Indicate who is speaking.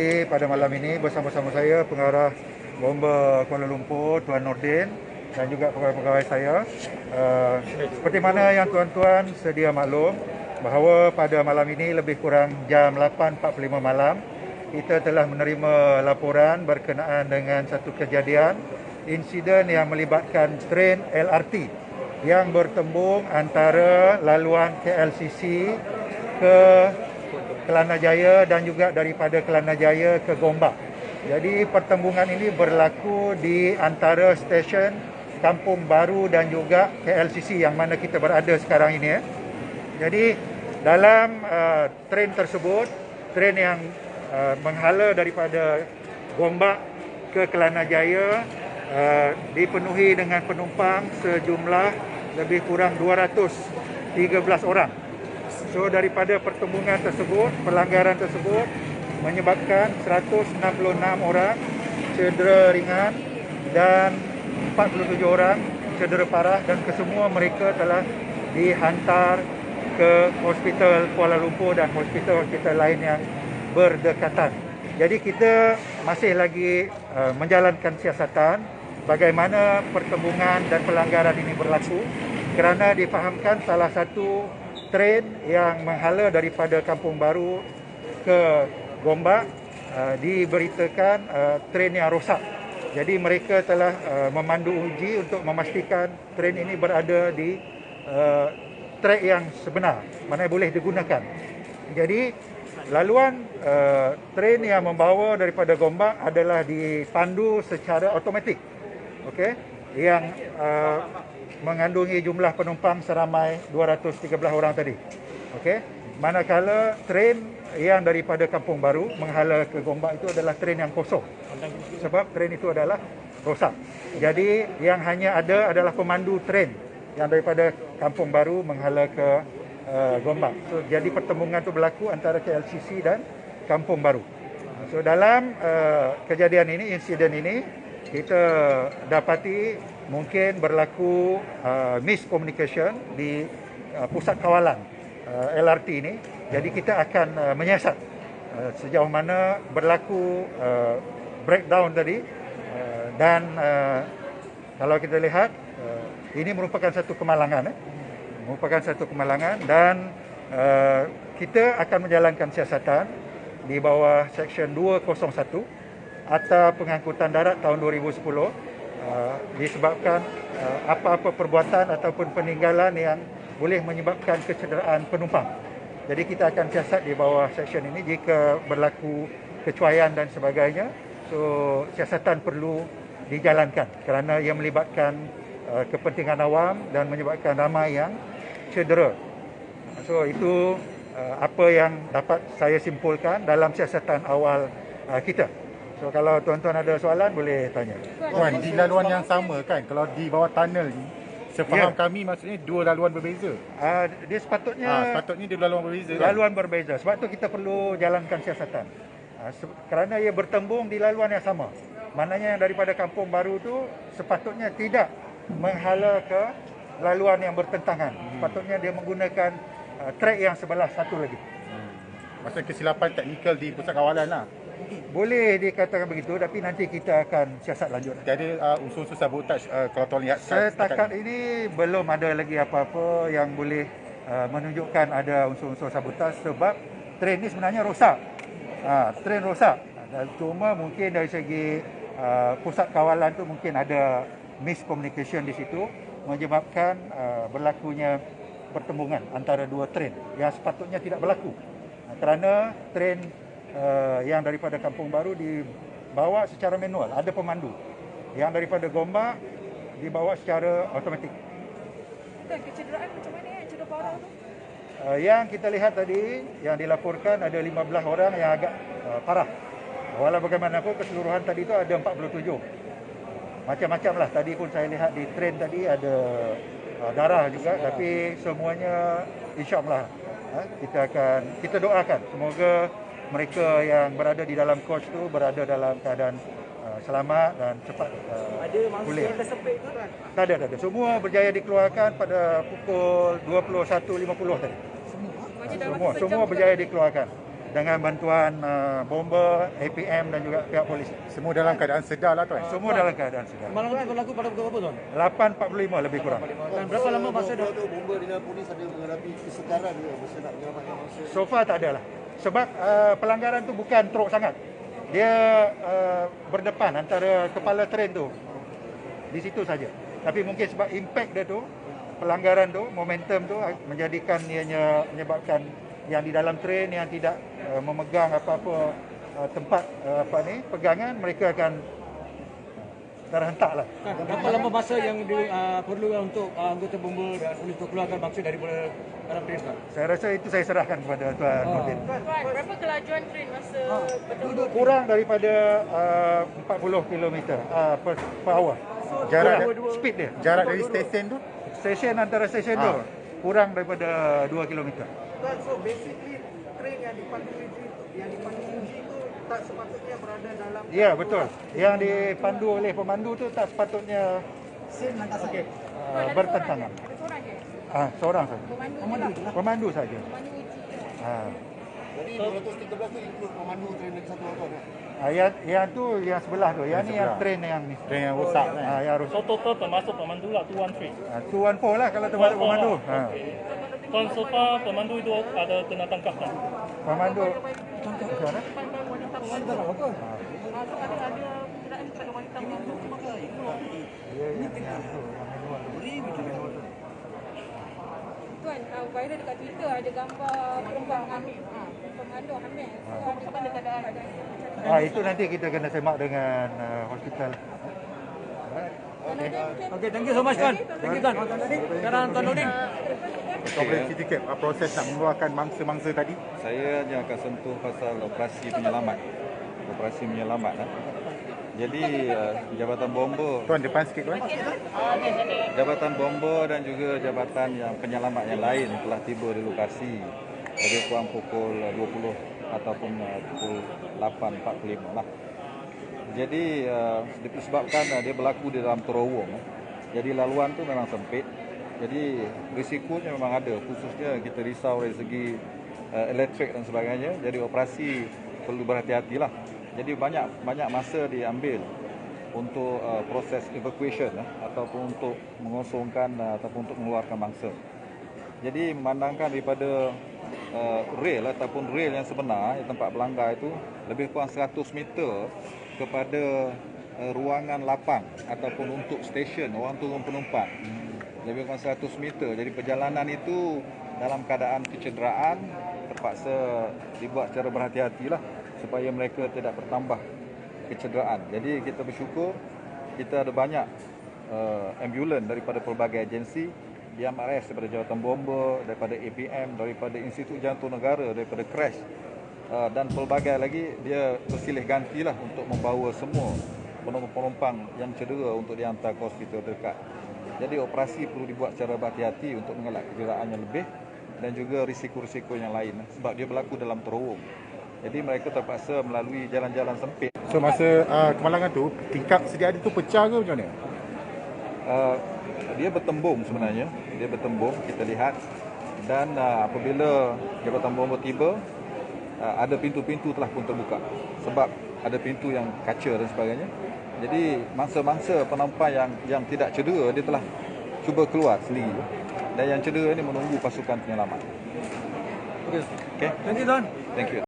Speaker 1: Pada malam ini bersama-sama saya pengarah Bomba Kuala Lumpur Tuan Nordin dan juga pegawai-pegawai saya. Seperti mana yang tuan-tuan sedia maklum bahawa pada malam ini lebih kurang jam 8.45 malam kita telah menerima laporan berkenaan dengan satu kejadian insiden yang melibatkan tren LRT yang bertembung antara laluan KLCC ke Kelana Jaya dan juga daripada Kelana Jaya ke Gombak. Jadi pertembungan ini berlaku di antara stesen Kampung Baru dan juga KLCC yang mana kita berada sekarang ini. Jadi dalam tren tersebut, tren yang menghala daripada Gombak ke Kelana Jaya dipenuhi dengan penumpang sejumlah lebih kurang 213 orang. So daripada pertembungan tersebut, pelanggaran tersebut menyebabkan 166 orang cedera ringan dan 47 orang cedera parah dan kesemua mereka telah dihantar ke hospital Kuala Lumpur dan hospital-hospital lain yang berdekatan. Jadi kita masih lagi menjalankan siasatan bagaimana pertembungan dan pelanggaran ini berlaku kerana difahamkan salah satu tren yang menghala daripada Kampung Baru ke Gombak diberitakan tren yang rosak. Jadi mereka telah memandu uji untuk memastikan tren ini berada di trek yang sebenar, mana boleh digunakan. Jadi laluan tren yang membawa daripada Gombak adalah dipandu secara automatik. Okey, yang mengandungi jumlah penumpang seramai 213 orang tadi. Okey. Manakala tren yang daripada Kampung Baru menghala ke Gombak itu adalah tren yang kosong. Sebab tren itu adalah rosak. Jadi yang hanya ada adalah pemandu tren yang daripada Kampung Baru menghala ke Gombak. So jadi pertembungan itu berlaku antara KLCC dan Kampung Baru. So dalam kejadian ini, insiden ini, kita dapati mungkin berlaku miscommunication di pusat kawalan LRT ini. Jadi kita akan menyiasat sejauh mana berlaku breakdown tadi dan kalau kita lihat ini merupakan satu kemalangan merupakan satu kemalangan dan kita akan menjalankan siasatan di bawah Seksyen 201 Akta Pengangkutan Darat tahun 2010 disebabkan apa-apa perbuatan ataupun peninggalan yang boleh menyebabkan kecederaan penumpang. Jadi kita akan siasat di bawah seksyen ini jika berlaku kecuaian dan sebagainya. So siasatan perlu dijalankan kerana ia melibatkan kepentingan awam dan menyebabkan ramai yang cedera. So itu apa yang dapat saya simpulkan dalam siasatan awal kita. So kalau tuan-tuan ada soalan boleh tanya.
Speaker 2: Tuan, di laluan yang sama kan, kalau di bawah tunnel ni, sepaham kami maksudnya dua laluan berbeza.
Speaker 1: Dia sepatutnya
Speaker 2: Sepatutnya dia laluan berbeza kan?
Speaker 1: laluan berbeza. Sebab tu kita perlu jalankan siasatan. Kerana ia bertembung di laluan yang sama. Maknanya yang daripada Kampung Baru tu sepatutnya tidak menghala ke laluan yang bertentangan. Sepatutnya dia menggunakan trek yang sebelah satu lagi.
Speaker 2: Maksudnya kesilapan teknikal di pusat kawalan lah.
Speaker 1: Boleh dikatakan begitu, tapi nanti kita akan siasat lanjut.
Speaker 2: Tiada unsur-unsur sabotaj kalau tuan lihat
Speaker 1: Setakat ini belum ada lagi apa-apa yang boleh menunjukkan ada unsur-unsur sabotaj sebab tren ini sebenarnya rosak. Tren rosak. Cuma mungkin dari segi pusat kawalan tu mungkin ada miscommunication di situ menyebabkan berlakunya pertembungan antara dua tren yang sepatutnya tidak berlaku. Kerana tren yang daripada Kampung Baru dibawa secara manual, ada pemandu. Yang daripada Gombak dibawa secara automatik.
Speaker 3: Kecederaan macam mana yang cedera parah tu?
Speaker 1: Yang kita lihat tadi, yang dilaporkan ada 15 orang yang agak parah. Walau bagaimanapun keseluruhan tadi itu ada 47. Macam-macam lah. Tadi pun saya lihat di tren tadi ada darah juga, tapi semuanya insya-Allah kita doakan semoga mereka yang berada di dalam coach tu berada dalam keadaan selamat dan cepat pulih.
Speaker 3: Ada tersepit tu kan?
Speaker 1: Tak ada. Semua berjaya dikeluarkan pada pukul 21.50 tadi. Semua berjaya dikeluarkan. dengan bantuan bomber, APM dan juga pihak polis.
Speaker 2: Semua dalam keadaan sedar lah tuan.
Speaker 1: Semua dalam keadaan sedar.
Speaker 4: Malam itu berlaku pada pukul berapa tuan?
Speaker 1: 8.45 lebih kurang.
Speaker 4: Dan berapa lama masa dah?
Speaker 5: Bomba dengan polis ada menghadapi kesukaran juga masa nak menyelamatkan mangsa.
Speaker 1: So far tak ada lah. Sebab pelanggaran tu bukan teruk sangat. Dia berdepan antara kepala train tu. Di situ saja. Tapi mungkin sebab impact dia tu, pelanggaran tu, momentum tu menjadikan ianya menyebabkan yang di dalam train yang tidak memegang apa-apa tempat pegangan, mereka akan terhentak lah.
Speaker 4: Berapa lama masa yang perlu untuk anggota bomba dan polis untuk keluarkan mangsa daripada dalam train tuan?
Speaker 1: Saya rasa itu saya serahkan kepada Tuan Nordin.
Speaker 3: Tuan, berapa kelajuan train masa betul-betul?
Speaker 1: Kurang daripada 40 km per hour.
Speaker 2: Jarak
Speaker 1: Speed dia.
Speaker 2: jarak dari stesen tu
Speaker 1: Stesen antara stesen tu kurang daripada 2 km.
Speaker 6: Tuan, so basically train yang dipandu uji itu tak sepatutnya berada dalam
Speaker 1: Ya, betul. Yang dipandu oleh pemandu tu tak sepatutnya bertentangan.
Speaker 3: Ada seorang je?
Speaker 1: Seorang saja.
Speaker 3: Pemandu je.
Speaker 1: Pemandu saja.
Speaker 3: Pemandu uji.
Speaker 5: Jadi 213 tu include pemandu train lagi satu orang kan?
Speaker 1: Yang tu yang sebelah tu. Yang ni yang train yang ni.
Speaker 2: train yang rosak kan.
Speaker 1: Yang harus.
Speaker 7: So total termasuk pemandu lah 213.
Speaker 1: 214 lah kalau termasuk pemandu.
Speaker 7: Tuan so far pemandu itu ada kena tangkap tak?
Speaker 1: Pemandu. Macam mana?
Speaker 3: Ada kenderaan pada wanita pemandu. Tuan, viral dekat Twitter ada gambar perempuan hamil. Pemandu hamil. So, ada keadaan ada
Speaker 1: Itu nanti kita kena semak dengan hospital.
Speaker 4: Okey, thank you so much tuan. Thank you tuan. Sekarang Tuan Nordin.
Speaker 2: Kau boleh cerita sikit proses nak mengeluarkan mangsa-mangsa tadi?
Speaker 8: Saya hanya akan sentuh pasal operasi penyelamat. Operasi menyelamat. Jadi Jabatan Bomba,
Speaker 2: Tuan depan sikit tuan.
Speaker 8: Jabatan Bomba dan juga jabatan yang penyelamat yang lain telah tiba di lokasi lebih kurang pukul 20 ataupun pukul 8.45 lah. Jadi disebabkan dia berlaku di dalam terowong. Jadi laluan tu memang sempit. Jadi risikonya memang ada, khususnya kita risau dari segi elektrik dan sebagainya. Jadi operasi perlu berhati-hatilah. Jadi banyak masa diambil untuk proses evacuation ataupun untuk mengosongkan ataupun untuk mengeluarkan mangsa. Jadi memandangkan daripada rail ataupun rail yang sebenar di tempat pelanggar itu lebih kurang 100 meter kepada ruangan lapang ataupun untuk stesen orang turun penumpang. Lebih kurang 100 meter. Jadi perjalanan itu dalam keadaan kecederaan terpaksa dibuat secara berhati-hatilah supaya mereka tidak bertambah kecederaan. Jadi kita bersyukur kita ada banyak ambulan daripada pelbagai agensi, DMRS daripada Jabatan Bomba, daripada APM, daripada Institut Jantung Negara, daripada Crash dan pelbagai lagi. Dia bersilih gantilah untuk membawa semua penumpang yang cedera untuk dihantar ke hospital terdekat. Jadi operasi perlu dibuat secara berhati-hati untuk mengelak kecederaan yang lebih dan juga risiko-risiko yang lain sebab dia berlaku dalam terowong. Jadi mereka terpaksa melalui jalan-jalan sempit.
Speaker 2: So masa kemalangan tu tingkap sedia ada tu pecah ke macam mana?
Speaker 8: Dia bertembung sebenarnya. Dia bertembung, kita lihat. Dan apabila Jabatan Bomba tiba, ada pintu-pintu telah pun terbuka. Sebab ada pintu yang kaca dan sebagainya. Jadi mangsa-mangsa penumpang yang tidak cedera, dia telah cuba keluar sendiri. Dan yang cedera ini menunggu pasukan penyelamat.
Speaker 4: Okey.
Speaker 8: Okay?
Speaker 4: Thank you tuan.
Speaker 8: Thank you.